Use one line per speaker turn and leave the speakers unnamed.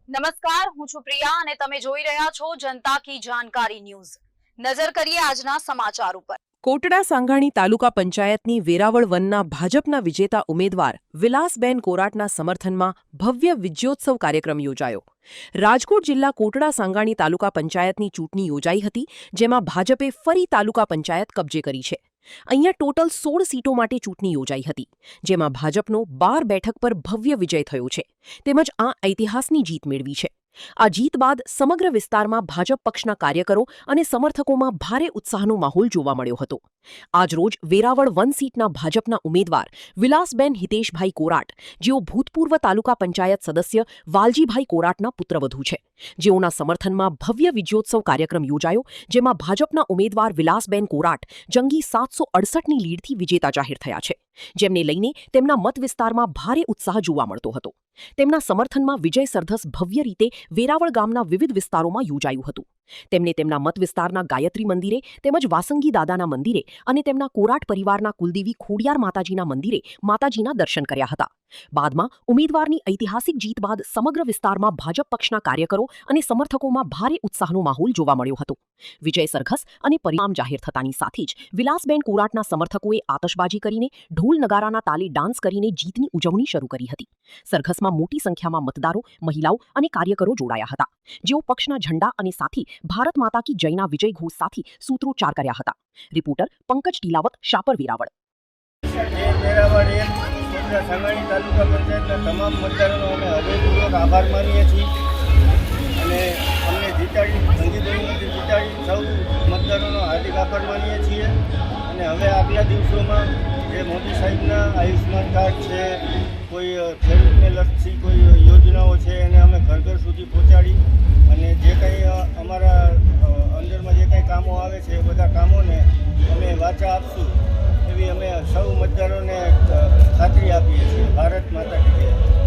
નમસ્કાર, હું છું પ્રિયા અને તમે જોઈ રહ્યા છો જનતા કી જાણકારી ન્યૂઝ। નજર કરીએ આજના સમાચાર ઉપર।
કોટડા સાંગાણી તાલુકા પંચાયતની વેરાવળ વનના ભાજપના વિજેતા ઉમેદવાર વિલાસબેન કોરાટના સમર્થનમાં ભવ્ય વિજયોત્સવ કાર્યક્રમ યોજાયો। રાજકોટ જિલ્લા કોટડા સાંગાણી તાલુકા પંચાયતની ચૂંટણી યોજાઈ હતી, જેમાં ભાજપે ફરી તાલુકા પંચાયત કબજે કરી છે। અહીંયા ટોટલ 16 સીટો માટે ચૂંટણી યોજાઈ હતી, જેમાં ભાજપનો 12 બેઠક પર ભવ્ય વિજય થયો છે, તેમજ આ ઐતિહાસિક જીત મેળવી છે। આ જીત બાદ સમગ્ર વિસ્તારમાં ભાજપ પક્ષના કાર્યકરો અને સમર્થકોમાં ભારે ઉત્સાહનો માહોલ જોવા મળ્યો હતો। આજરોજ વેરાવળ વન સીટના ભાજપના ઉમેદવાર વિલાસબેન હિતેશભાઈ કોરાટ, જેઓ ભૂતપૂર્વ તાલુકા પંચાયત સદસ્ય વાલજીભાઈ કોરાટના પુત્રવધુ છે, જેઓના સમર્થનમાં ભવ્ય વિજયોત્સવ કાર્યક્રમ યોજાયો, જેમાં ભાજપના ઉમેદવાર વિલાસબેન કોરાટ જંગી 768ની લીડથી વિજેતા જાહેર થયા છે, જેમને લઈને તેમના મત વિસ્તારમાં ભારે ઉત્સાહ જોવા મળતો હતો। તેમના સમર્થનમાં વિજય સરઘસ ભવ્ય રીતે વેરાવળ ગામના વિવિધ વિસ્તારોમાં યોજાયું હતું। તેમને તેમના મત વિસ્તારના ગાયત્રી મંદિરે તેમજ વાસંગી દાદાના મંદિરે અને તેમના કોરાટ પરિવારના કુલદેવી ખોડિયાર માતાજીના મંદિરે માતાજીના દર્શન કર્યા હતા। બાદમાં ઉમેદવારની ઐતિહાસિક જીત બાદ સમગ્ર વિસ્તારમાં ભાજપ પક્ષના કાર્યકરો અને સમર્થકોમાં ભારે ઉત્સાહનો માહોલ જોવા મળ્યો હતો। વિજય સરઘસ અને પરિણામ જાહેર થતાની સાથે જ વિલાસબેન કોરાટના સમર્થકોએ આતશબાજી કરીને ઢોલ નગારાના તાલે ડાન્સ કરીને જીતની ઉજવણી શરૂ કરી હતી। સરઘસમાં મોટી સંખ્યામાં મતદારો, મહિલાઓ અને કાર્યકરો જોડાયા હતા, જેઓ પક્ષના ઝંડા અને સાથે ભારત માતા કી જયના વિજય ઘોષ સાથે સૂત્રોચ્ચાર કર્યા હતા। રિપોર્ટર પંકજ ટીલાવત, શાપર, વેરાવળ।
સાંગાણી તાલુકા પંચાયતના તમામ મતદારોનો અમે હૃદયપૂર્વક આભાર માનીએ છીએ અને અમને જીતાડી સંગીતોમાંથી જીતાડી સૌ મતદારોનો હાર્દિક આભાર માનીએ છીએ। અને હવે આગલા દિવસોમાં જે મોદી સાહેબના આયુષ્યમાન કાર્ડ છે, કોઈ ખેડૂતને લગતી કોઈ યોજનાઓ છે, એને અમે ઘર ઘર સુધી પહોંચાડી અને જે કંઈ અમારા અંદરમાં જે કંઈ કામો આવે છે એ બધા કામોને અમે વાચા આપશું એવી અમે સૌ મતદારોને ખાતરી આપીએ છીએ। ભારત માતા કી જય।